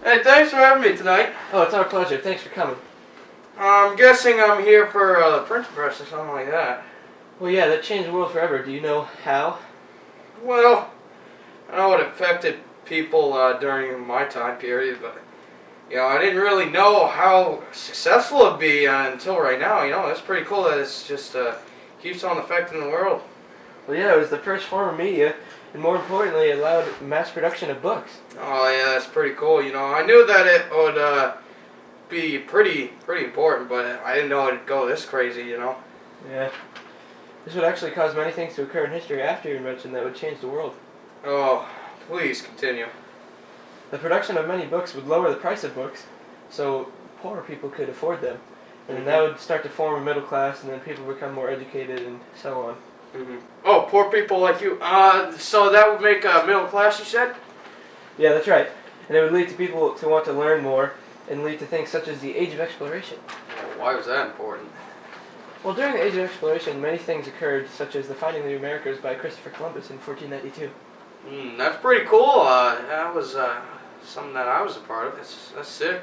Hey, thanks for having me tonight. Oh, it's our pleasure. Thanks for coming. I'm guessing I'm here for the printing press or something like that. Well, yeah, that changed the world forever. Do you know how? Well, I know it affected people during my time period, but I didn't really know how successful it'd be until right now. It's pretty cool that it's just keeps on affecting the world. Well, yeah, it was the first form of media, and more importantly, it allowed mass production of books. Oh yeah, that's pretty cool. I knew that it would be pretty important, but I didn't know it'd go this crazy. Yeah. This would actually cause many things to occur in history after your invention that would change the world. Oh, please continue. The production of many books would lower the price of books, so poorer people could afford them. And that would start to form a middle class, and then people become more educated, and so on. Oh, poor people like you. So that would make a middle class, you said? Yeah, that's right. And it would lead to people to want to learn more, and lead to things such as the Age of Exploration. Well, why was that important? Well, during the Age of Exploration, many things occurred, such as the finding of the Americas by Christopher Columbus in 1492. That's pretty cool. That was something that I was a part of. That's sick.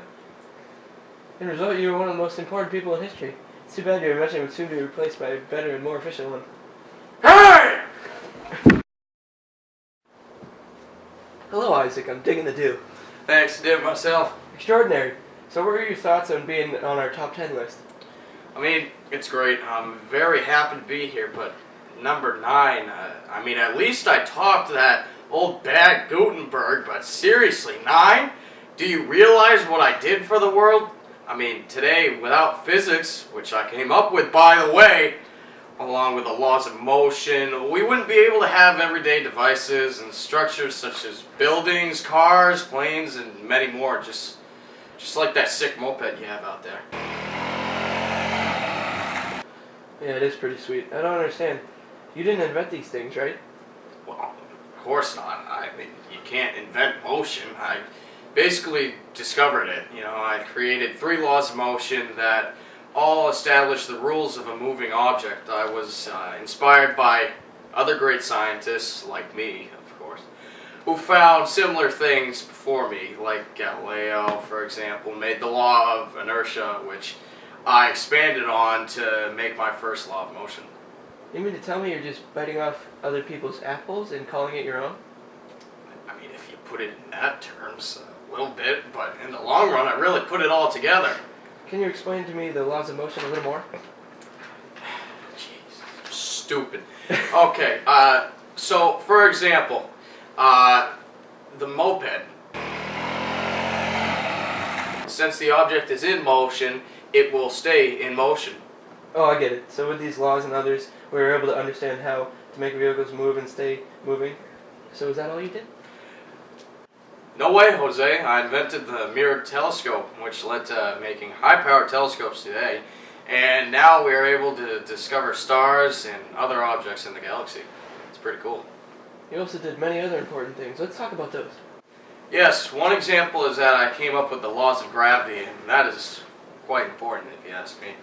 In result, you were one of the most important people in history. It's too bad your invention would soon be replaced by a better and more efficient one. Hey! Hello, Isaac. I'm digging the do. Thanks, did it myself. Extraordinary. So what are your thoughts on being on our top 10 list? I mean, it's great. I'm very happy to be here, but number 9, at least I topped that old bad Gutenberg, but seriously, 9? Do you realize what I did for the world? Today, without physics, which I came up with, by the way, along with the laws of motion, we wouldn't be able to have everyday devices and structures such as buildings, cars, planes, and many more, just like that sick moped you have out there. Yeah, it is pretty sweet. I don't understand. You didn't invent these things, right? Well, of course not. You can't invent motion. I basically discovered it. I created 3 laws of motion that all establish the rules of a moving object. I was inspired by other great scientists, like me, of course, who found similar things before me, like Galileo, for example, made the law of inertia, which I expanded on to make my first law of motion. You mean to tell me you're just biting off other people's apples and calling it your own? If you put it in that terms, a little bit, but in the long run, I really put it all together. Can you explain to me the laws of motion a little more? Jeez, stupid. Okay, so for example, the moped. Since the object is in motion, it will stay in motion. Oh, I get it. So with these laws and others, we were able to understand how to make vehicles move and stay moving. So is that all you did? No way, Jose. I invented the mirrored telescope, which led to making high-powered telescopes today. And now we are able to discover stars and other objects in the galaxy. It's pretty cool. You also did many other important things. Let's talk about those. Yes, one example is that I came up with the laws of gravity, and that is quite important if you ask me.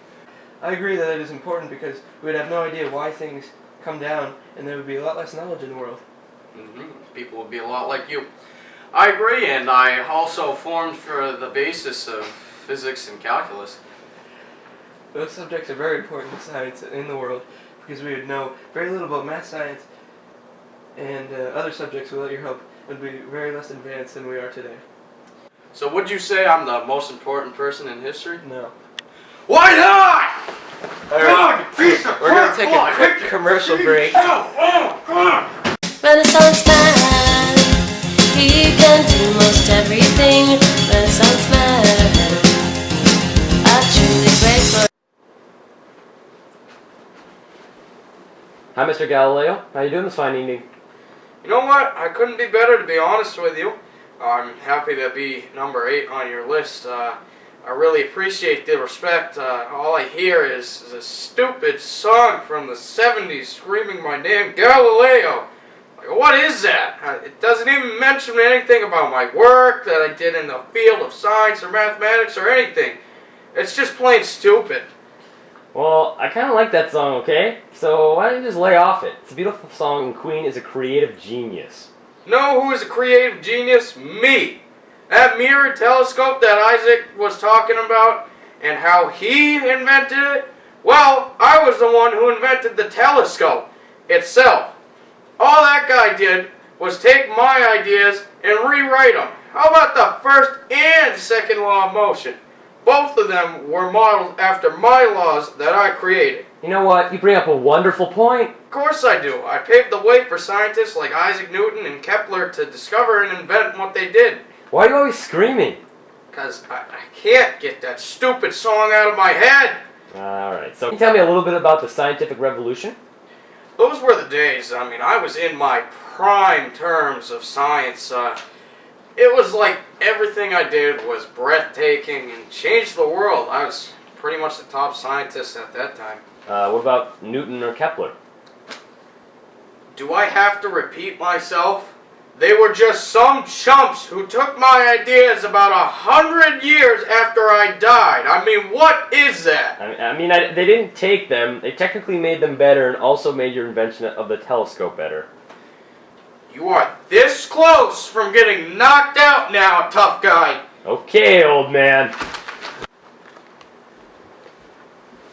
I agree that it is important because we would have no idea why things come down, and there would be a lot less knowledge in the world. People would be a lot like you. I agree, and I also formed for the basis of physics and calculus. Those subjects are very important in science in the world because we would know very little about math science, and other subjects without your help would be very less advanced than we are today. So would you say I'm the most important person in history? No. Why not? Alright, we're going to take a quick commercial break. Renaissance man, he can do most everything. Renaissance man, a truly great for. Hi, Mr. Galileo. How you doing this fine evening? You know what? I couldn't be better, to be honest with you. I'm happy to be number 8 on your list. I really appreciate the respect. All I hear is a stupid song from the 70s screaming my name, Galileo. Like, what is that? It doesn't even mention anything about my work that I did in the field of science or mathematics or anything. It's just plain stupid. Well, I kind of like that song, okay? So why don't you just lay off it? It's a beautiful song, and Queen is a creative genius. Know who is a creative genius? Me. That mirror telescope that Isaac was talking about and how he invented it, well, I was the one who invented the telescope itself. All that guy did was take my ideas and rewrite them. How about the first and second law of motion? Both of them were modeled after my laws that I created. You know what? You bring up a wonderful point. Of course I do. I paved the way for scientists like Isaac Newton and Kepler to discover and invent what they did. Why are you always screaming? Because I can't get that stupid song out of my head. Alright, so can you tell me a little bit about the scientific revolution? Those were the days. I mean, I was in my prime terms of science. It was like everything I did was breathtaking and changed the world. I was pretty much the top scientist at that time. What about Newton or Kepler? Do I have to repeat myself? They were just some chumps who took my ideas about 100 years after I died. I mean, what is that? They didn't take them. They technically made them better and also made your invention of the telescope better. You are this close from getting knocked out now, tough guy. Okay, old man.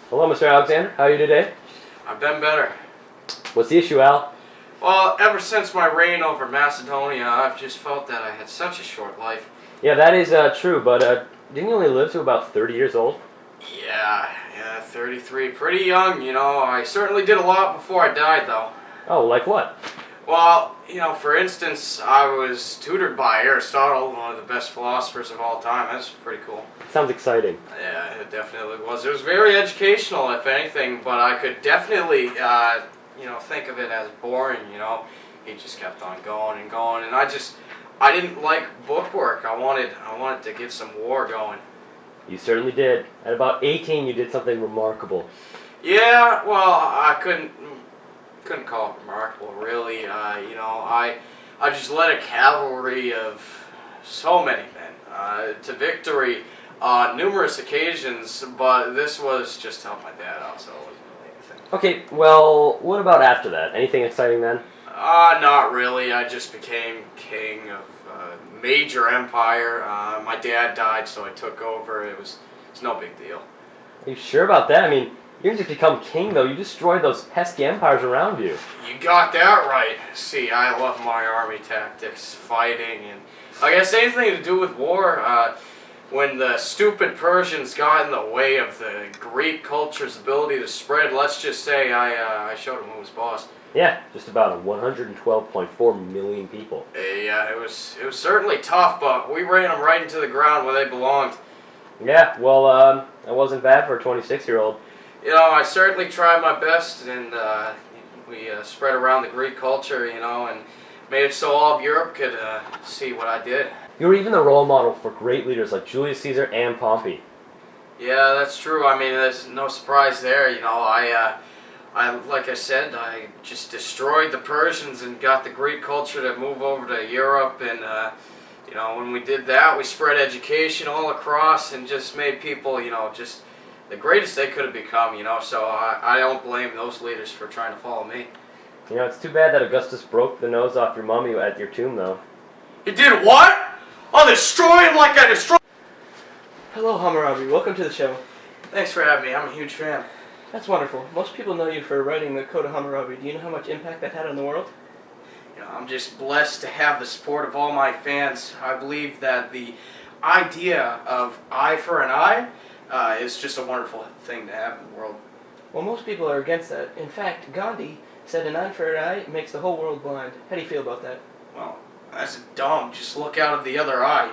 Hello, Mr. Alexander. How are you today? I've been better. What's the issue, Al? Well, ever since my reign over Macedonia, I've just felt that I had such a short life. Yeah, that is true, but didn't you only live to about 30 years old? Yeah, 33. Pretty young, you know. I certainly did a lot before I died, though. Oh, like what? Well, for instance, I was tutored by Aristotle, one of the best philosophers of all time. That's pretty cool. Sounds exciting. Yeah, it definitely was. It was very educational, if anything, but I could definitely, think of it as boring, He just kept on going and going, and I didn't like bookwork. I wanted to get some war going. You certainly did. At about 18, you did something remarkable. Yeah, well, I couldn't call it remarkable, really. I just led a cavalry of so many men to victory on numerous occasions, but this was just to help my dad out, so it wasn't really anything. Okay, well, what about after that? Anything exciting then? Not really. I just became king of a major empire. My dad died, so I took over. It's no big deal. Are you sure about that? I mean, you didn't just become king, though. You destroyed those pesky empires around you. You got that right. See, I love my army tactics, fighting, and I guess anything to do with war. When the stupid Persians got in the way of the Greek culture's ability to spread, let's just say I showed them who was boss. Yeah, just about 112.4 million people. Yeah, it was certainly tough, but we ran them right into the ground where they belonged. Yeah, well, that wasn't bad for a 26-year-old. I certainly tried my best, and we spread around the Greek culture, and made it so all of Europe could see what I did. You were even the role model for great leaders like Julius Caesar and Pompey. Yeah, that's true. I mean, there's no surprise there. Like I said, I just destroyed the Persians and got the Greek culture to move over to Europe, and when we did that, we spread education all across and just made people, just the greatest they could have become, so I don't blame those leaders for trying to follow me. It's too bad that Augustus broke the nose off your mummy at your tomb, though. He did what? I'll destroy him like I destroyed... Hello, Hammurabi. Welcome to the show. Thanks for having me. I'm a huge fan. That's wonderful. Most people know you for writing the Code of Hammurabi. Do you know how much impact that had on the world? I'm just blessed to have the support of all my fans. I believe that the idea of eye for an eye is just a wonderful thing to have in the world. Well, most people are against that. In fact, Gandhi said an eye for an eye makes the whole world blind. How do you feel about that? Well, that's dumb. Just look out of the other eye.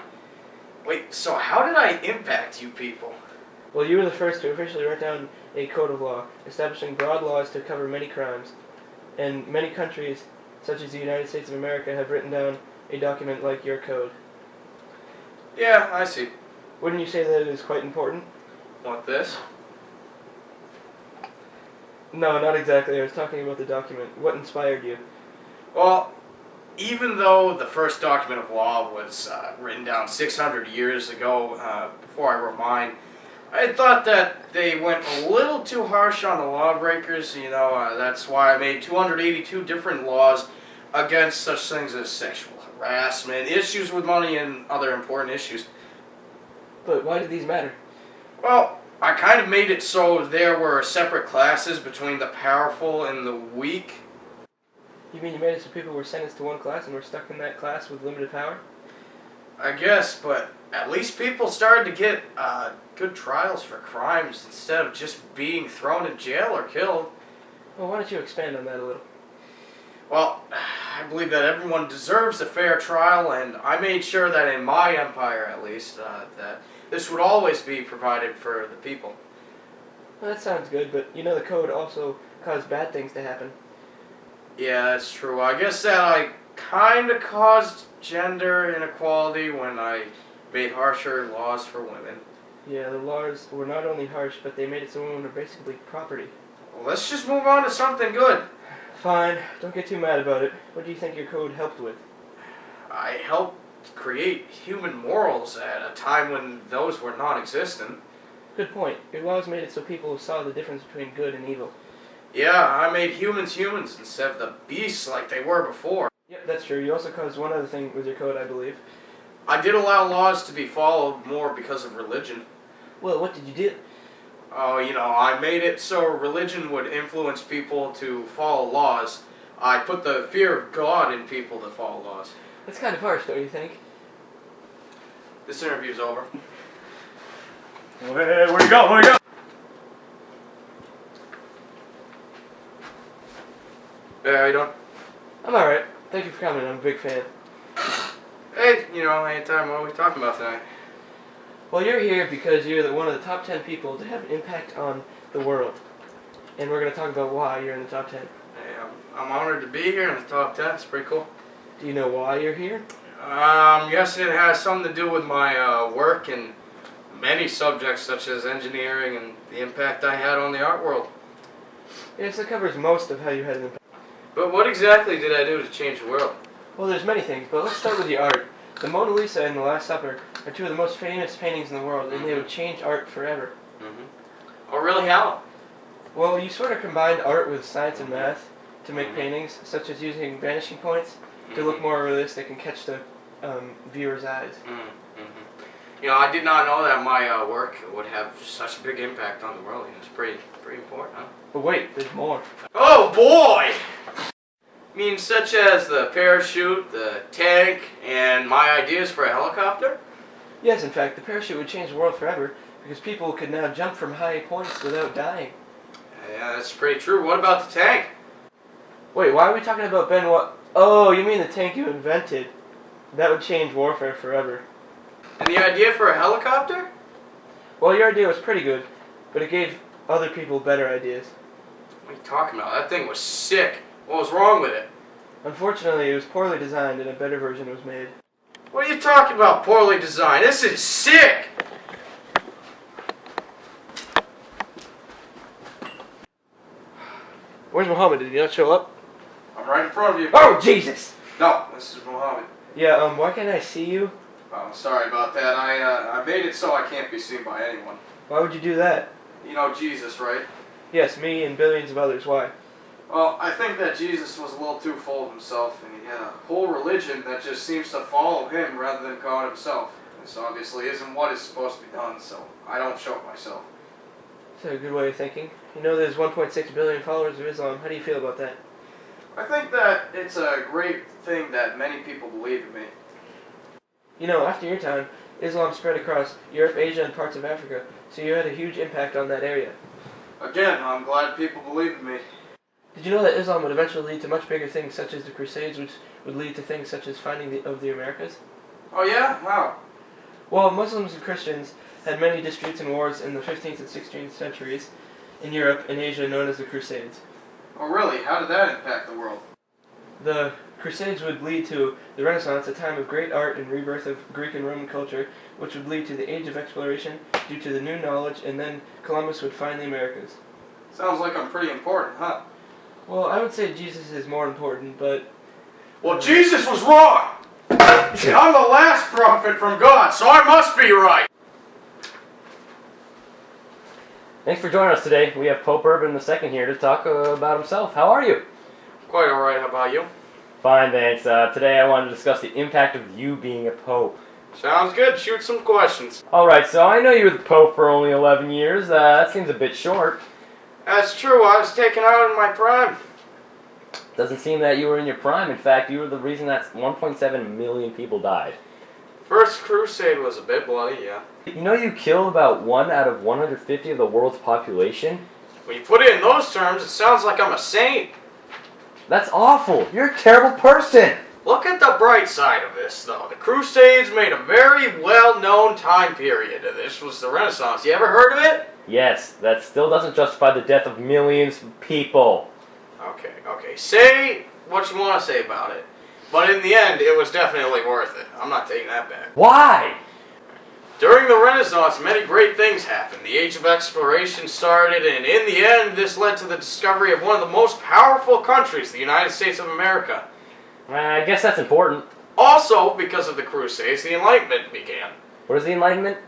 Wait, so how did I impact you people? Well, you were the first to officially write down a code of law, establishing broad laws to cover many crimes. And many countries, such as the United States of America, have written down a document like your code. Yeah, I see. Wouldn't you say that it is quite important? Want this? No, not exactly. I was talking about the document. What inspired you? Well, even though the first document of law was written down 600 years ago, before I wrote mine, I thought that they went a little too harsh on the lawbreakers. That's why I made 282 different laws against such things as sexual harassment, issues with money, and other important issues. But why do these matter? Well, I kind of made it so there were separate classes between the powerful and the weak. You mean you made it so people were sentenced to one class and were stuck in that class with limited power? I guess, but at least people started to get good trials for crimes instead of just being thrown in jail or killed. Well, why don't you expand on that a little? Well, I believe that everyone deserves a fair trial, and I made sure that in my empire, at least, that this would always be provided for the people. Well, that sounds good, but you know the code also caused bad things to happen. Yeah, that's true. I guess that I kind of caused gender inequality when I made harsher laws for women. Yeah, the laws were not only harsh, but they made it so women were basically property. Well, let's just move on to something good. Fine, don't get too mad about it. What do you think your code helped with? I helped create human morals at a time when those were non-existent. Good point. Your laws made it so people saw the difference between good and evil. Yeah, I made humans humans instead of the beasts like they were before. Yep, that's true. You also caused one other thing with your code, I believe. I did allow laws to be followed more because of religion. Well, what did you do? Oh, I made it so religion would influence people to follow laws. I put the fear of God in people to follow laws. That's kind of harsh, don't you think? This interview's over. Where you go? Where you go? Hey, how you doing? I'm alright. Thank you for coming. I'm a big fan. Hey, anytime, what are we talking about tonight? Well, you're here because you're one of the top 10 people to have an impact on the world. And we're going to talk about why you're in the top 10. Hey, I'm honored to be here in the top 10. It's pretty cool. Do you know why you're here? Yes, it has something to do with my work in many subjects such as engineering and the impact I had on the art world. Yes, it covers most of how you had an impact. But what exactly did I do to change the world? Well, there's many things, but let's start with your art. The Mona Lisa and The Last Supper are two of the most famous paintings in the world, and they would change art forever. Oh, really? How? Well, you sort of combined art with science and math to make paintings, such as using vanishing points to look more realistic and catch the viewer's eyes. I did not know that my work would have such a big impact on the world. It's pretty important, huh? But wait, there's more. Oh boy! Such as the parachute, the tank, and my ideas for a helicopter? Yes, in fact, the parachute would change the world forever because people could now jump from high points without dying. Yeah, that's pretty true. What about the tank? Wait, why are we talking about Benoit? Oh, you mean the tank you invented? That would change warfare forever. And the idea for a helicopter? Well, your idea was pretty good, but it gave other people better ideas. What are you talking about? That thing was sick. What was wrong with it? Unfortunately, it was poorly designed and a better version was made. What are you talking about, poorly designed? This is sick! Where's Mohammed? Did he not show up? I'm right in front of you. Oh, Jesus! No, this is Mohammed. Yeah, why can't I see you? Oh, sorry about that. I made it so I can't be seen by anyone. Why would you do that? You know Jesus, right? Yes, me and billions of others. Why? Well, I think that Jesus was a little too full of himself, and he had a whole religion that just seems to follow him rather than God himself. This obviously isn't what is supposed to be done, so I don't show it myself. That's a good way of thinking. You know there's 1.6 billion followers of Islam. How do you feel about that? I think that it's a great thing that many people believe in me. You know, after your time, Islam spread across Europe, Asia, and parts of Africa, so you had a huge impact on that area. Again, I'm glad people believe in me. Did you know that Islam would eventually lead to much bigger things such as the Crusades, which would lead to things such as finding of the Americas? Oh yeah? How? Well, Muslims and Christians had many disputes and wars in the 15th and 16th centuries in Europe and Asia known as the Crusades. Oh really? How did that impact the world? The Crusades would lead to the Renaissance, a time of great art and rebirth of Greek and Roman culture, which would lead to the Age of Exploration due to the new knowledge, and then Columbus would find the Americas. Sounds like I'm pretty important, huh? Well, I would say Jesus is more important, but... Well, Jesus was wrong! See, I'm the last prophet from God, so I must be right! Thanks for joining us today. We have Pope Urban II here to talk about himself. How are you? Quite alright, how about you? Fine, thanks. Today I want to discuss the impact of you being a pope. Sounds good. Shoot some questions. Alright, so I know you were the pope for only 11 years. That seems a bit short. That's true. I was taken out in my prime. Doesn't seem that you were in your prime. In fact, you were the reason that 1.7 million people died. First crusade was a bit bloody, yeah. You know you killed about 1 out of 150 of the world's population? When you put it in those terms, it sounds like I'm a saint. That's awful. You're a terrible person. Look at the bright side of this, though. The Crusades made a very well-known time period. This was the Renaissance. You ever heard of it? Yes, that still doesn't justify the death of millions of people. Okay. Say what you want to say about it. But in the end, it was definitely worth it. I'm not taking that back. Why? During the Renaissance, many great things happened. The Age of Exploration started, and in the end, this led to the discovery of one of the most powerful countries, the United States of America. I guess that's important. Also, because of the Crusades, the Enlightenment began. What is the Enlightenment?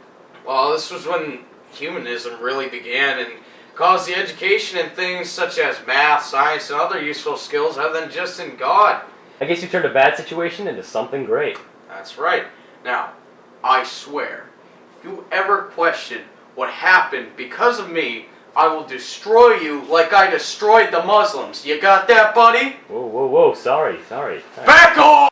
Well, this was when humanism really began and caused the education in things such as math, science, and other useful skills other than just in God. I guess you turned a bad situation into something great. That's right. Now, I swear, if you ever question what happened because of me, I will destroy you like I destroyed the Muslims. You got that, buddy? Whoa, sorry. Back off!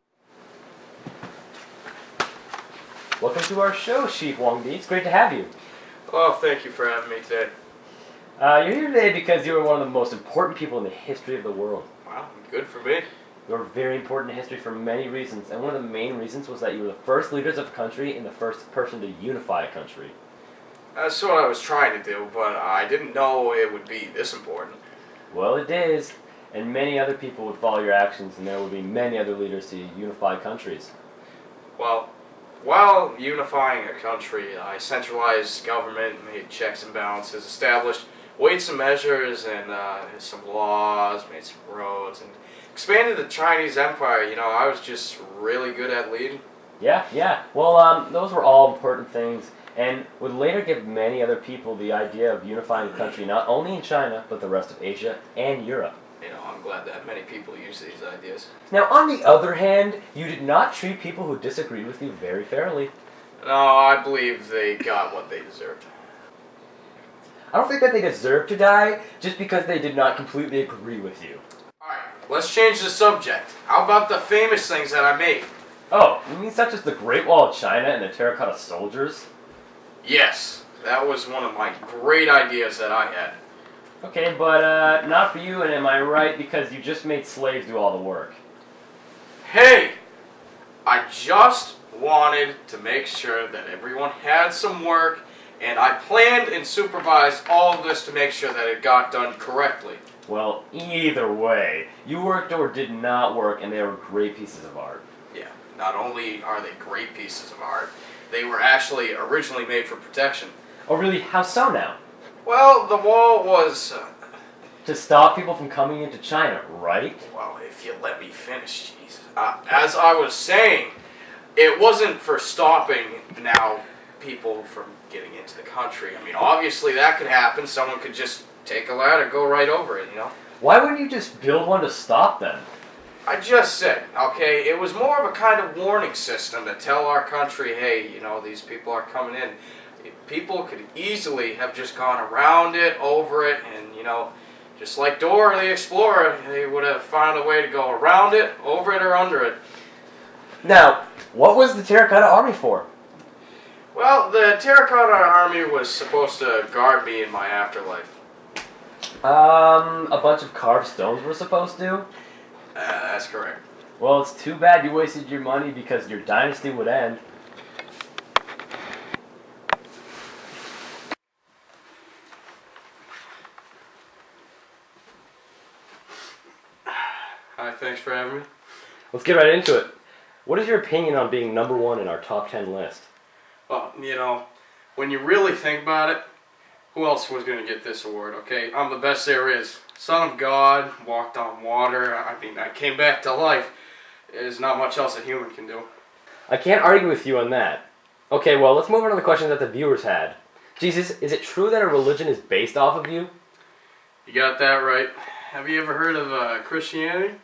Welcome to our show, Sheep Wongdi. It's great to have you. Oh, thank you for having me today. You're here today because you are one of the most important people in the history of the world. Wow, good for me. You're very important in history for many reasons, and one of the main reasons was that you were the first leaders of a country and the first person to unify a country. That's what I was trying to do, but I didn't know it would be this important. Well, it is, and many other people would follow your actions, and there would be many other leaders to unify countries. Well, while unifying a country, I centralized government, made checks and balances, established weights and measures, and some laws, made some roads, and expanded the Chinese Empire. You know, I was just really good at leading. Yeah. Well, those were all important things, and would later give many other people the idea of unifying the country, not only in China, but the rest of Asia and Europe. You know, I'm glad that many people use these ideas. Now, on the other hand, you did not treat people who disagreed with you very fairly. No, I believe they got what they deserved. I don't think that they deserve to die just because they did not completely agree with you. Alright, let's change the subject. How about the famous things that I made? Oh, you mean such as the Great Wall of China and the terracotta soldiers? Yes, that was one of my great ideas that I had. Okay, but not for you, and am I right? Because you just made slaves do all the work. Hey! I just wanted to make sure that everyone had some work, and I planned and supervised all of this to make sure that it got done correctly. Well, either way, you worked or did not work, and they were great pieces of art. Yeah, not only are they great pieces of art, they were actually originally made for protection. Oh, really? How so now? Well, the wall was... To stop people from coming into China, right? Well, if you let me finish, Jesus. As I was saying, it wasn't for stopping now people from getting into the country. I mean, obviously that could happen. Someone could just take a ladder, go right over it, you know? Why wouldn't you just build one to stop them? I just said, okay, it was more of a kind of warning system to tell our country, hey, you know, these people are coming in. People could easily have just gone around it, over it, and, you know, just like Dora the Explorer, they would have found a way to go around it, over it, or under it. Now, what was the terracotta army for? Well, the Terracotta Army was supposed to guard me in my afterlife. A bunch of carved stones were supposed to? That's correct. Well, it's too bad you wasted your money because your dynasty would end. Hi, thanks for having me. Let's get right into it. What is your opinion on being number 1 in our top 10 list? Well, you know, when you really think about it, who else was going to get this award, okay? I'm the best there is. Son of God, walked on water, I mean, I came back to life. There's not much else a human can do. I can't argue with you on that. Okay, well, let's move on to the questions that the viewers had. Jesus, is it true that a religion is based off of you? You got that right. Have you ever heard of Christianity?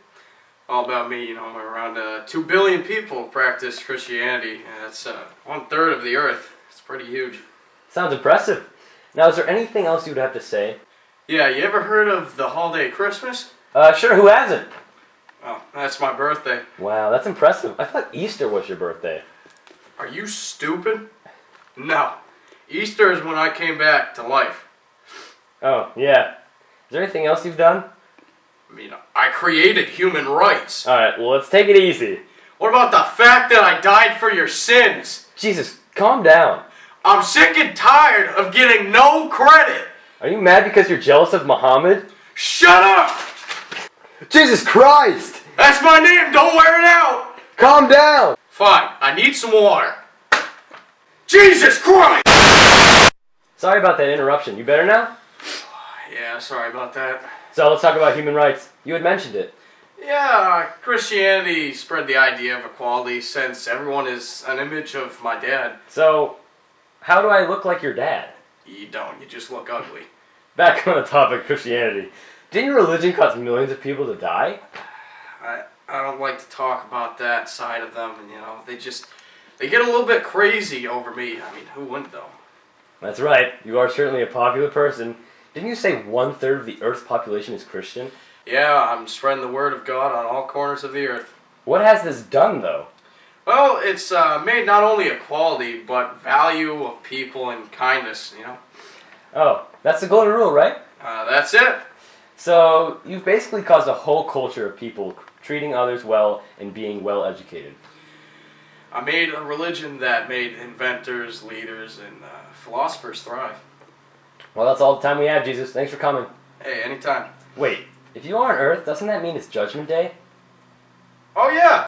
all about me. You know, around 2 billion people practice Christianity, and that's 1/3 of the earth. It's pretty huge. Sounds impressive. Now, is there anything else you would have to say? Yeah, you ever heard of the holiday Christmas? Sure, who hasn't? Oh, that's my birthday. Wow, that's impressive. I thought Easter was your birthday. Are you stupid? No. Easter is when I came back to life. Oh, yeah. Is there anything else you've done? I mean, I created human rights. Alright, well, let's take it easy. What about the fact that I died for your sins? Jesus, calm down. I'm sick and tired of getting no credit. Are you mad because you're jealous of Muhammad? Shut up! Jesus Christ! That's my name, don't wear it out! Calm down! Fine, I need some water. Jesus Christ! Sorry about that interruption. You better now? Yeah, sorry about that. So let's talk about human rights. You had mentioned it. Yeah, Christianity spread the idea of equality since everyone is an image of my dad. So, how do I look like your dad? You don't, you just look ugly. Back on the topic of Christianity. Didn't your religion cause millions of people to die? I don't like to talk about that side of them, you know, they get a little bit crazy over me. I mean, who wouldn't though? That's right. You are certainly a popular person. Didn't you say 1/3 of the Earth's population is Christian? Yeah, I'm spreading the word of God on all corners of the earth. What has this done, though? Well, it's made not only equality, but value of people and kindness, you know? Oh, that's the golden rule, right? That's it. So, you've basically caused a whole culture of people treating others well and being well educated. I made a religion that made inventors, leaders, and philosophers thrive. Well, that's all the time we have, Jesus. Thanks for coming. Hey, anytime. Wait, if you are on Earth, doesn't that mean it's Judgment Day? Oh yeah,